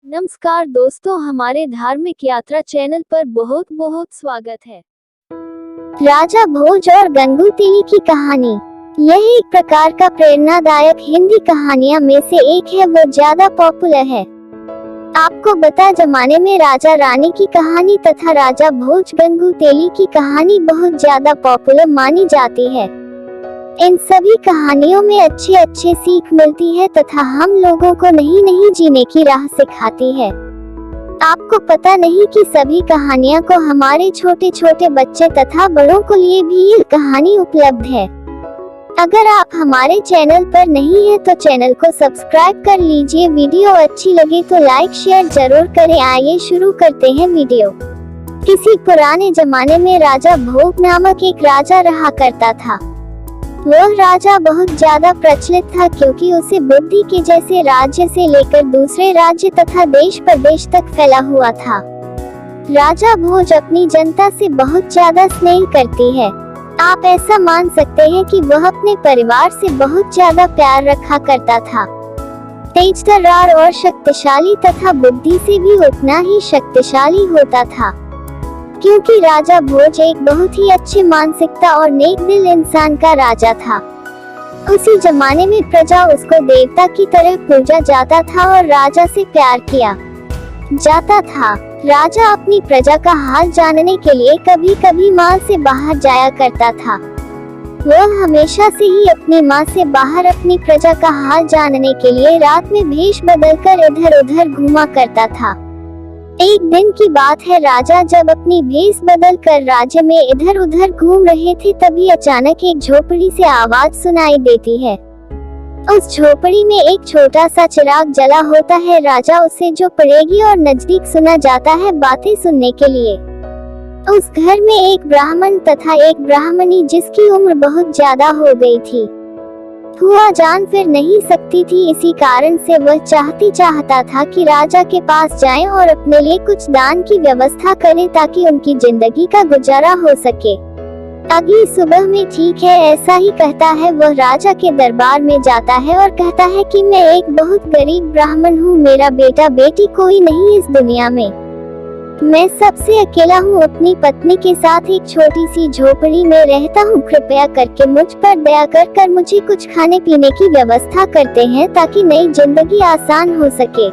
नमस्कार दोस्तों, हमारे धार्मिक यात्रा चैनल पर बहुत बहुत स्वागत है। राजा भोज और गंगू तेली की कहानी। यह एक प्रकार का प्रेरणादायक हिंदी कहानियां में से एक है। वो ज्यादा पॉपुलर है। आपको बता जमाने में राजा रानी की कहानी तथा राजा भोज गंगू तेली की कहानी बहुत ज्यादा पॉपुलर मानी जाती है। इन सभी कहानियों में अच्छे सीख मिलती है तथा हम लोगों को नहीं जीने की राह सिखाती है। आपको पता नहीं कि सभी कहानियां को हमारे छोटे छोटे बच्चे तथा बड़ों को लिए भी ये कहानी उपलब्ध है। अगर आप हमारे चैनल पर नहीं है तो चैनल को सब्सक्राइब कर लीजिए। वीडियो अच्छी लगे तो लाइक शेयर जरूर करें। आइए शुरू करते हैं वीडियो। किसी पुराने जमाने में राजा भोग नामक एक राजा रहा करता था। वह राजा बहुत ज्यादा प्रचलित था क्योंकि उसे बुद्धि के जैसे राज्य से लेकर दूसरे राज्य तथा देश प्रदेश तक फैला हुआ था। राजा भोज अपनी जनता से बहुत ज्यादा स्नेह करती है। आप ऐसा मान सकते हैं कि वह अपने परिवार से बहुत ज्यादा प्यार रखा करता था। तेज तर्रार और शक्तिशाली तथा बुद्धि से भी उतना ही शक्तिशाली होता था। क्योंकि राजा भोज एक बहुत ही अच्छी मानसिकता और नेक दिल इंसान का राजा था। उसी जमाने में प्रजा उसको देवता की तरह पूजा जाता था और राजा से प्यार किया जाता था। राजा अपनी प्रजा का हाल जानने के लिए कभी कभी माँ से बाहर जाया करता था। वह हमेशा से ही अपनी माँ से बाहर अपनी प्रजा का हाल जानने के लिए रात में भेष बदलकर इधर उधर घूमा करता था। एक दिन की बात है, राजा जब अपनी भेष बदल कर राज्य में इधर उधर घूम रहे थे तभी अचानक एक झोपड़ी से आवाज सुनाई देती है। उस झोपड़ी में एक छोटा सा चिराग जला होता है। राजा उसे जो पड़ेगी और नजदीक सुना जाता है बातें सुनने के लिए। उस घर में एक ब्राह्मण तथा एक ब्राह्मणी जिसकी उम्र बहुत ज्यादा हो गई थी। हुआ जान फिर नहीं सकती थी, इसी कारण से वह चाहता था कि राजा के पास जाएं और अपने लिए कुछ दान की व्यवस्था करें ताकि उनकी जिंदगी का गुजारा हो सके। अगली सुबह में ठीक है ऐसा ही कहता है, वह राजा के दरबार में जाता है और कहता है कि मैं एक बहुत गरीब ब्राह्मण हूँ, मेरा बेटा बेटी कोई नहीं इस दुनिया में, मैं सबसे अकेला हूँ, अपनी पत्नी के साथ एक छोटी सी झोपड़ी में रहता हूँ, कृपया करके मुझ पर दया कर मुझे कुछ खाने पीने की व्यवस्था करते हैं ताकि नई जिंदगी आसान हो सके।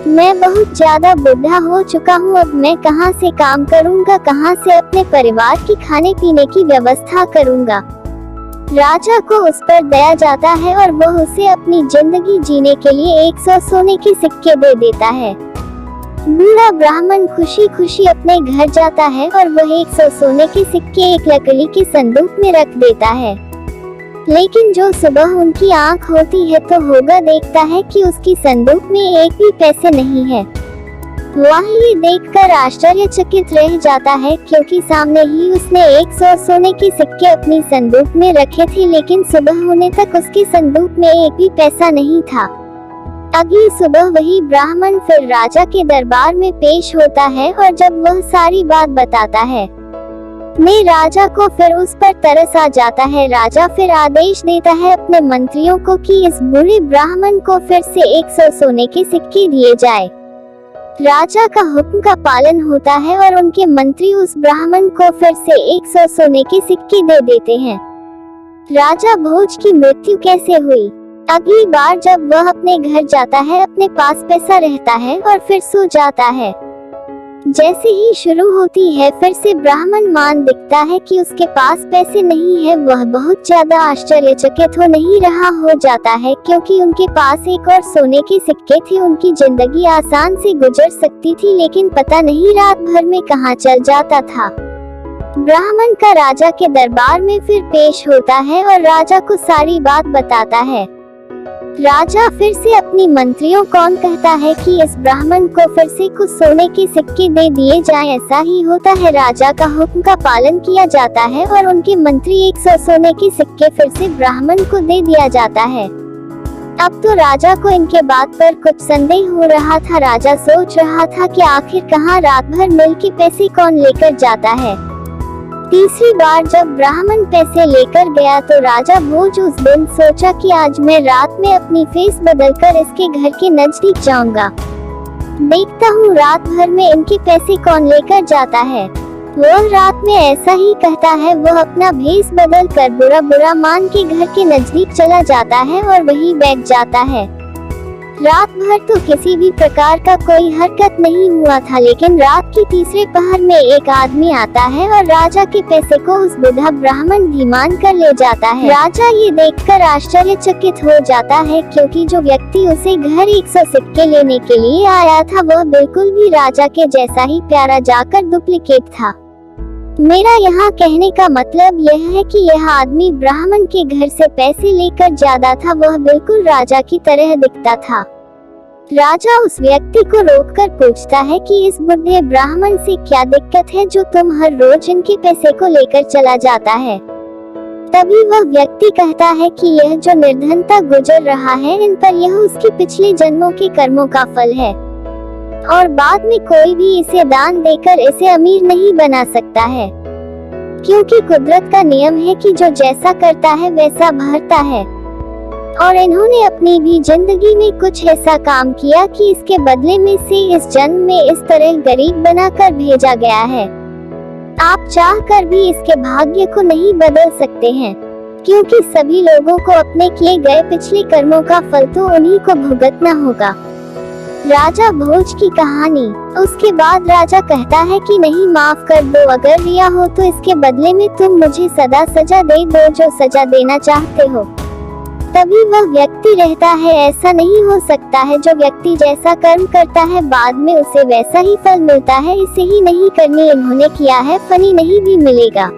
मैं बहुत ज्यादा बुढ़ा हो चुका हूँ, अब मैं कहाँ से काम करूँगा, कहाँ से अपने परिवार की खाने पीने की व्यवस्था करूँगा। राजा को उस पर दया जाता है और वह उसे अपनी जिंदगी जीने के लिए 100 सोने के सिक्के दे देता है। बूढ़ा ब्राह्मण खुशी खुशी अपने घर जाता है और वह 100 सोने के सिक्के एक लकड़ी के संदूक में रख देता है। लेकिन जो सुबह उनकी आंख होती है तो होगा देखता है कि उसकी संदूक में एक भी पैसे नहीं है। वह ये देखकर आश्चर्यचकित रह जाता है क्योंकि सामने ही उसने 100 सोने के सिक्के अपनी संदूक में रखे थे, लेकिन सुबह होने तक उसकी संदूक में एक भी पैसा नहीं था। अगली सुबह वही ब्राह्मण फिर राजा के दरबार में पेश होता है और जब वह सारी बात बताता है में राजा को फिर उस पर तरस आ जाता है। राजा फिर आदेश देता है अपने मंत्रियों को कि इस बूढ़े ब्राह्मण को फिर से 100 सोने के सिक्के दिए जाए। राजा का हुक्म का पालन होता है और उनके मंत्री उस ब्राह्मण को फिर से 100 सोने के सिक्के दे देते हैं। राजा भोज की मृत्यु कैसे हुई? अगली बार जब वह अपने घर जाता है अपने पास पैसा रहता है और फिर सो जाता है। जैसे ही शुरू होती है फिर से ब्राह्मण मान दिखता है कि उसके पास पैसे नहीं है। वह बहुत ज्यादा आश्चर्यचकित हो नहीं रहा हो जाता है क्योंकि उनके पास एक और सोने के सिक्के थे, उनकी जिंदगी आसान से गुजर सकती थी, लेकिन पता नहीं रात भर में कहाँ चल जाता था। ब्राह्मण का राजा के दरबार में फिर पेश होता है और राजा को सारी बात बताता है। राजा फिर से अपनी मंत्रियों को कहता है कि इस ब्राह्मण को फिर से कुछ सोने के सिक्के दे दिए जाएं। ऐसा ही होता है, राजा का हुक्म का पालन किया जाता है और उनके मंत्री 100 सोने के सिक्के फिर से ब्राह्मण को दे दिया जाता है। अब तो राजा को इनके बात पर कुछ संदेह हो रहा था। राजा सोच रहा था कि आखिर कहाँ रात भर मिल के पैसे कौन लेकर जाता है। तीसरी बार जब ब्राह्मण पैसे लेकर गया तो राजा भोज उस दिन सोचा कि आज मैं रात में अपनी फेस बदलकर इसके घर के नजदीक जाऊंगा। देखता हूँ रात भर में इनके पैसे कौन लेकर जाता है। वह रात में ऐसा ही कहता है। वह अपना भेष बदल कर बुरा बुरा मान के घर के नजदीक चला जाता है और वहीं बैठ जाता है। रात भर तो किसी भी प्रकार का कोई हरकत नहीं हुआ था, लेकिन रात की तीसरे पहर में एक आदमी आता है और राजा के पैसे को उस बुढ़ा ब्राह्मण धीमान कर ले जाता है। राजा ये देखकर आश्चर्यचकित हो जाता है, क्योंकि जो व्यक्ति उसे घर 100 सिक्के लेने के लिए आया था वह बिल्कुल भी राजा के जैसा ही प्यारा जाकर डुप्लीकेट था। मेरा यहाँ कहने का मतलब यह है कि यह आदमी ब्राह्मण के घर से पैसे लेकर ज्यादा था। वह बिल्कुल राजा की तरह दिखता था। राजा उस व्यक्ति को रोककर पूछता है कि इस बुढ़े ब्राह्मण से क्या दिक्कत है जो तुम हर रोज इनके पैसे को लेकर चला जाता है। तभी वह व्यक्ति कहता है कि यह जो निर्धनता गुजर रहा है इन पर यह उसके पिछले जन्मों के कर्मों का फल है, और बाद में कोई भी इसे दान देकर इसे अमीर नहीं बना सकता है, क्योंकि कुदरत का नियम है कि जो जैसा करता है वैसा भरता है। और इन्होंने अपनी भी जिंदगी में कुछ ऐसा काम किया कि इसके बदले में से इस जन्म में इस तरह गरीब बनाकर भेजा गया है। आप चाह कर भी इसके भाग्य को नहीं बदल सकते हैं, क्योंकि सभी लोगों को अपने किए गए पिछले कर्मों का फल तो उन्हीं को भुगतना होगा। राजा भोज की कहानी। उसके बाद राजा कहता है कि नहीं, माफ कर दो, अगर रिया हो तो इसके बदले में तुम मुझे सदा सजा दे दो जो सजा देना चाहते हो। तभी वह व्यक्ति रहता है, ऐसा नहीं हो सकता है। जो व्यक्ति जैसा कर्म करता है बाद में उसे वैसा ही फल मिलता है। इसे ही नहीं करनी इन्होंने किया है, फनी नहीं भी मिलेगा।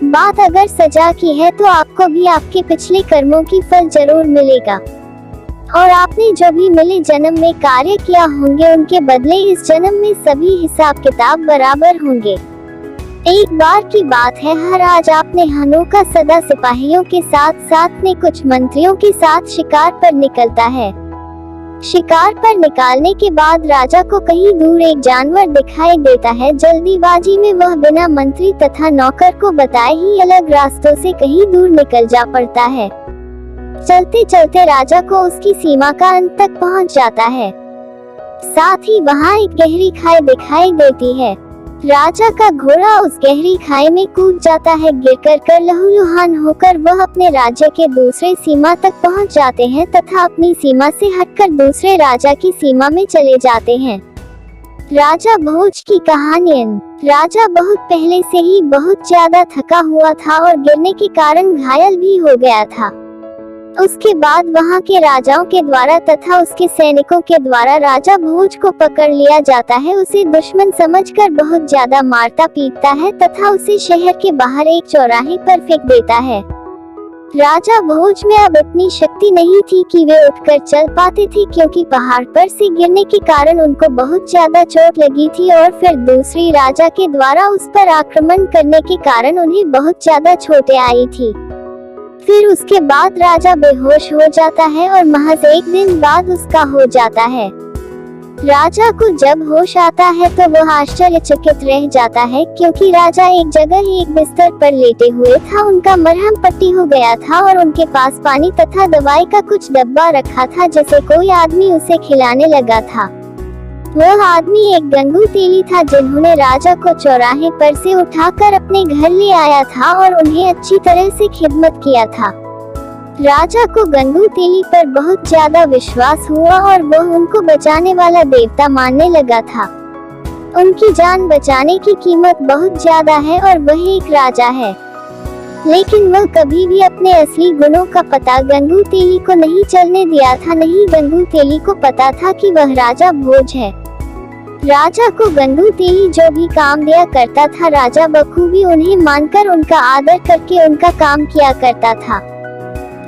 बात अगर सजा की है तो आपको भी आपके पिछले कर्मों की फल जरूर मिलेगा, और आपने जो भी मिले जन्म में कार्य किया होंगे उनके बदले इस जन्म में सभी हिसाब किताब बराबर होंगे। एक बार की बात है, महाराज आपने हनोका सदा सिपाहियों के साथ साथ में कुछ मंत्रियों के साथ शिकार पर निकलता है। शिकार पर निकालने के बाद राजा को कहीं दूर एक जानवर दिखाई देता है। जल्दीबाजी में वह बिना मंत्री तथा नौकर को बताए ही अलग रास्तों से कहीं दूर निकल जा पड़ता है। चलते चलते राजा को उसकी सीमा का अंत तक पहुंच जाता है। साथ ही वहां एक गहरी खाई दिखाई देती है। राजा का घोड़ा उस गहरी खाई में कूद जाता है। गिरकर कर लहूलुहान होकर वह अपने राज्य के दूसरे सीमा तक पहुंच जाते हैं तथा अपनी सीमा से हटकर दूसरे राजा की सीमा में चले जाते हैं। राजा भोज की कहानी। राजा बहुत पहले से ही बहुत ज्यादा थका हुआ था और गिरने के कारण घायल भी हो गया था। उसके बाद वहां के राजाओं के द्वारा तथा उसके सैनिकों के द्वारा राजा भोज को पकड़ लिया जाता है। उसे दुश्मन समझकर बहुत ज्यादा मारता पीटता है तथा उसे शहर के बाहर एक चौराहे पर फेंक देता है। राजा भोज में अब इतनी शक्ति नहीं थी कि वे उठकर चल पाते थे, क्योंकि पहाड़ पर से गिरने के कारण उनको बहुत ज्यादा चोट लगी थी और फिर दूसरी राजा के द्वारा उस पर आक्रमण करने के कारण उन्हें बहुत ज्यादा चोटें आई थी। फिर उसके बाद राजा बेहोश हो जाता है और महज एक दिन बाद उसका हो जाता है। राजा को जब होश आता है तो वह आश्चर्यचकित रह जाता है, क्योंकि राजा एक जगह एक बिस्तर पर लेटे हुए था। उनका मरहम पट्टी हो गया था और उनके पास पानी तथा दवाई का कुछ डब्बा रखा था, जिसे कोई आदमी उसे खिलाने लगा था। वह आदमी एक गंगू तेली था, जिन्होंने राजा को चौराहे पर से उठाकर अपने घर ले आया था और उन्हें अच्छी तरह से खिदमत किया था। राजा को गंगू तेली पर बहुत ज्यादा विश्वास हुआ और वह उनको बचाने वाला देवता मानने लगा था। उनकी जान बचाने की कीमत बहुत ज्यादा है और वह एक राजा है, लेकिन वह कभी भी अपने असली गुणों का पता गंगू तेली को नहीं चलने दिया था। नहीं, गंगू तेली को पता था कि वह राजा भोज है। राजा को गंगू तेली जो भी काम दिया करता था, राजा बखूबी उन्हें मानकर उनका आदर करके उनका काम किया करता था।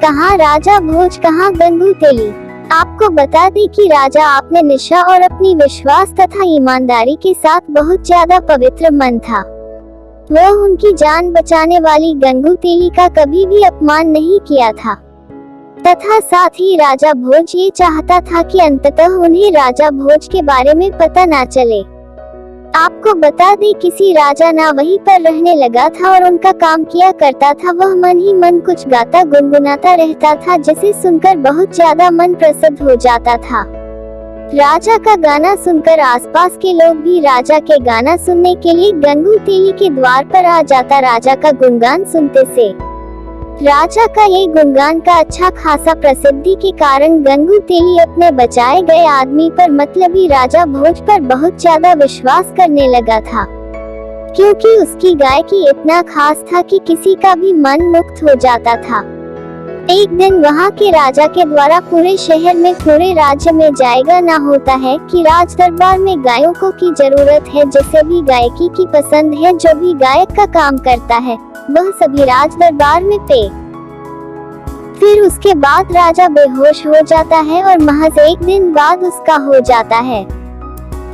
कहाँ राजा भोज, कहाँ गंगू तेली। आपको बता दें कि राजा आपने निशा और अपनी विश्वास तथा ईमानदारी के साथ बहुत ज्यादा पवित्र मन था। वह उनकी जान बचाने वाली गंगू तेली का कभी भी अपमान नहीं किया था, तथा साथ ही राजा भोज ये चाहता था कि अंततः उन्हें राजा भोज के बारे में पता ना चले। आपको बता दें, किसी राजा ना वहीं पर रहने लगा था और उनका काम किया करता था। वह मन ही मन कुछ गाता गुनगुनाता रहता था, जिसे सुनकर बहुत ज्यादा मन प्रसन्न हो जाता था। राजा का गाना सुनकर आसपास के लोग भी राजा के गाना सुनने के लिए गंगू तेली के द्वार पर आ जाता राजा का गुणगान सुनते से। राजा का ये गुणगान का अच्छा खासा प्रसिद्धि के कारण गंगू तेली अपने बचाए गए आदमी पर मतलबी राजा भोज पर बहुत ज्यादा विश्वास करने लगा था, क्योंकि उसकी गायकी इतना खास था कि किसी का भी मन मुक्त हो जाता था। एक दिन वहाँ के राजा के द्वारा पूरे शहर में पूरे राज्य में जाएगा ना होता है कि राज दरबार में गायकों की जरूरत है, जिसे भी गायकी की पसंद है, जो भी गायक का काम करता है वह सभी राज दरबार में पे। फिर उसके बाद राजा बेहोश हो जाता है और महज एक दिन बाद उसका हो जाता है।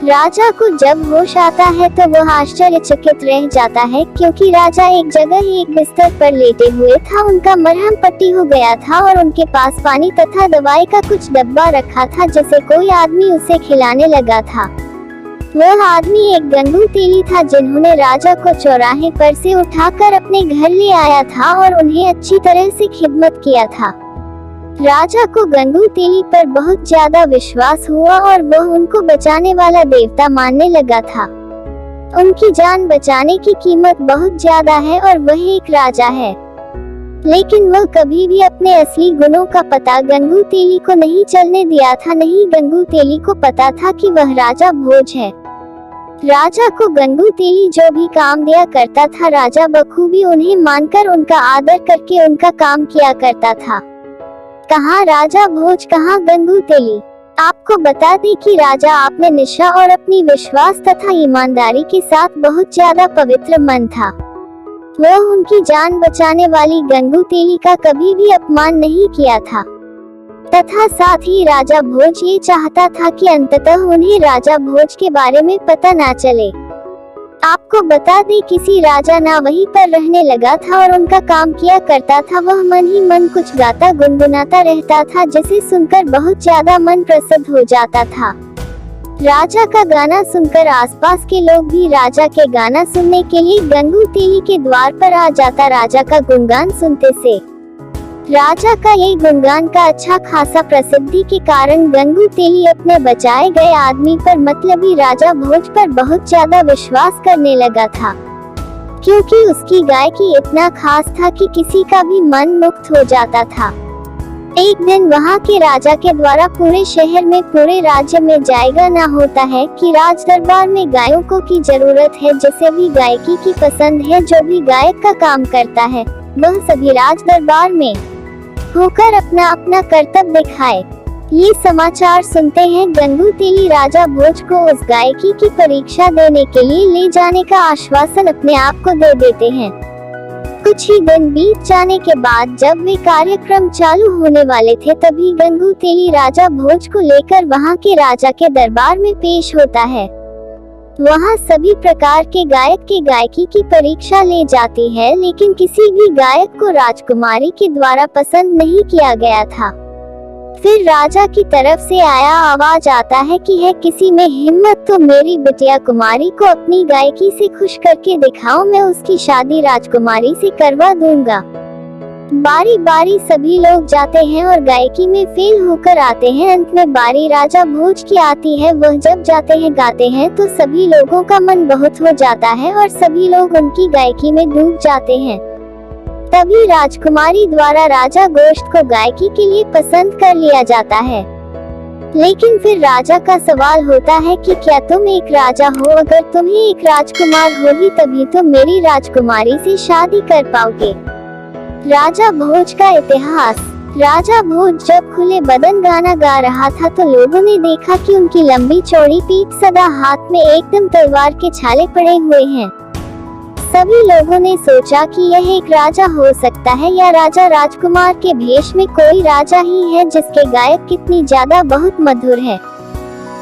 राजा को जब होश आता है तो वह आश्चर्यचकित रह जाता है, क्योंकि राजा एक जगह एक बिस्तर पर लेटे हुए था। उनका मरहम पट्टी हो गया था और उनके पास पानी तथा दवाई का कुछ डब्बा रखा था, जिसे कोई आदमी उसे खिलाने लगा था। वह आदमी एक गंगू तेली था, जिन्होंने राजा को चौराहे पर से उठाकर अपने घर ले आया था और उन्हें अच्छी तरह से खिदमत किया था। राजा को गंगू तेली पर बहुत ज्यादा विश्वास हुआ और वह उनको बचाने वाला देवता मानने लगा था। उनकी जान बचाने की कीमत बहुत ज्यादा है और वह एक राजा है, लेकिन वह कभी भी अपने असली गुणों का पता गंगू तेली को नहीं चलने दिया था। नहीं गंगू तेली को पता था कि वह राजा भोज है। राजा को गंगू तेली जो भी काम दिया करता था, राजा बखूबी उन्हें मानकर उनका आदर करके उनका काम किया करता था। कहाँ राजा भोज, कहाँ गंगू तेली। आपको बता दें कि राजा आपने निष्ठा और अपनी विश्वास तथा ईमानदारी के साथ बहुत ज्यादा पवित्र मन था। वह उनकी जान बचाने वाली गंगू तेली का कभी भी अपमान नहीं किया था, तथा साथ ही राजा भोज ये चाहता था कि अंततः उन्हें राजा भोज के बारे में पता ना चले। आपको बता दें किसी राजा ना वहीं पर रहने लगा था और उनका काम किया करता था। वह मन ही मन कुछ गाता गुनगुनाता रहता था, जिसे सुनकर बहुत ज्यादा मन प्रसन्न हो जाता था। राजा का गाना सुनकर आसपास के लोग भी राजा के गाना सुनने के लिए गंगू तेली के द्वार पर आ जाता राजा का गुणगान सुनते से। राजा का ये गुणगान का अच्छा खासा प्रसिद्धि के कारण गंगू तेली अपने बचाए गए आदमी पर मतलबी राजा भोज पर बहुत ज्यादा विश्वास करने लगा था, क्योंकि उसकी गायकी इतना खास था कि किसी का भी मन मुक्त हो जाता था। एक दिन वहाँ के राजा के द्वारा पूरे शहर में पूरे राज्य में जाएगा ना होता है कि राज दरबार में गायकों की जरूरत है, जिसे भी गायकी की पसंद है, जो भी गायक का काम करता है वह सभी राज दरबार में होकर अपना अपना कर्तव्य दिखाए। ये समाचार सुनते हैं गंगू तेली राजा भोज को उस गायकी की परीक्षा देने के लिए ले जाने का आश्वासन अपने आप को दे देते हैं। कुछ ही दिन बीत जाने के बाद जब वे कार्यक्रम चालू होने वाले थे, तभी गंगू तेली राजा भोज को लेकर वहाँ के राजा के दरबार में पेश होता है। वहाँ सभी प्रकार के गायक के गायकी की परीक्षा ले जाती है, लेकिन किसी भी गायक को राजकुमारी के द्वारा पसंद नहीं किया गया था। फिर राजा की तरफ से आया आवाज आता है कि है किसी में हिम्मत तो मेरी बिटिया कुमारी को अपनी गायकी से खुश करके दिखाओ, मैं उसकी शादी राजकुमारी से करवा दूंगा। बारी बारी सभी लोग जाते हैं और गायकी में फेल होकर आते हैं। अंत में बारी राजा भोज की आती है। वह जब जाते हैं गाते हैं तो सभी लोगों का मन बहुत हो जाता है और सभी लोग उनकी गायकी में डूब जाते हैं। तभी राजकुमारी द्वारा राजा गोश्त को गायकी के लिए पसंद कर लिया जाता है। लेकिन फिर राजा का सवाल होता है कि क्या तुम एक राजा हो? अगर तुम्हें एक राजकुमार होगी तभी तुम मेरी राजकुमारी से शादी कर पाओगे। राजा भोज का इतिहास। राजा भोज जब खुले बदन गाना गा रहा था तो लोगों ने देखा कि उनकी लंबी चौड़ी पीठ सदा हाथ में एकदम तलवार के छाले पड़े हुए हैं। सभी लोगों ने सोचा कि यह एक राजा हो सकता है या राजा राजकुमार के भेष में कोई राजा ही है जिसके गायक कितनी ज्यादा बहुत मधुर है।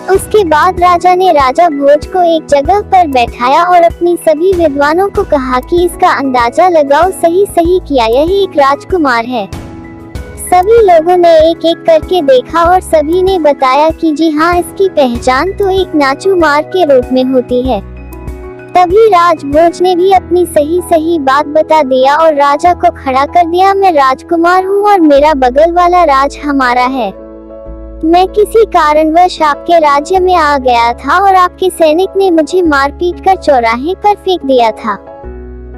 उसके बाद राजा ने राजा भोज को एक जगह पर बैठाया और अपनी सभी विद्वानों को कहा कि इसका अंदाजा लगाओ, सही सही किया, यह एक राजकुमार है। सभी लोगों ने एक एक करके देखा और सभी ने बताया कि जी हाँ, इसकी पहचान तो एक नाचू मार के रूप में होती है। तभी राजभोज ने भी अपनी सही सही बात बता दिया और राजा को खड़ा कर दिया, मैं राजकुमार हूँ और मेरा बगल वाला राज हमारा है। मैं किसी कारणवश आपके राज्य में आ गया था और आपके सैनिक ने मुझे मारपीट कर चौराहे पर फेंक दिया था।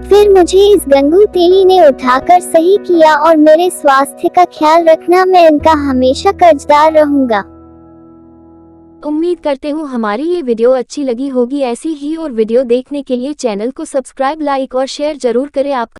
फिर मुझे इस गंगू तेली ने उठाकर सही किया और मेरे स्वास्थ्य का ख्याल रखना, मैं इनका हमेशा कर्जदार रहूंगा। उम्मीद करते हूँ हमारी ये वीडियो अच्छी लगी होगी। ऐसी ही और वीडियो देखने के लिए चैनल को सब्सक्राइब, लाइक और शेयर जरूर करें। आपका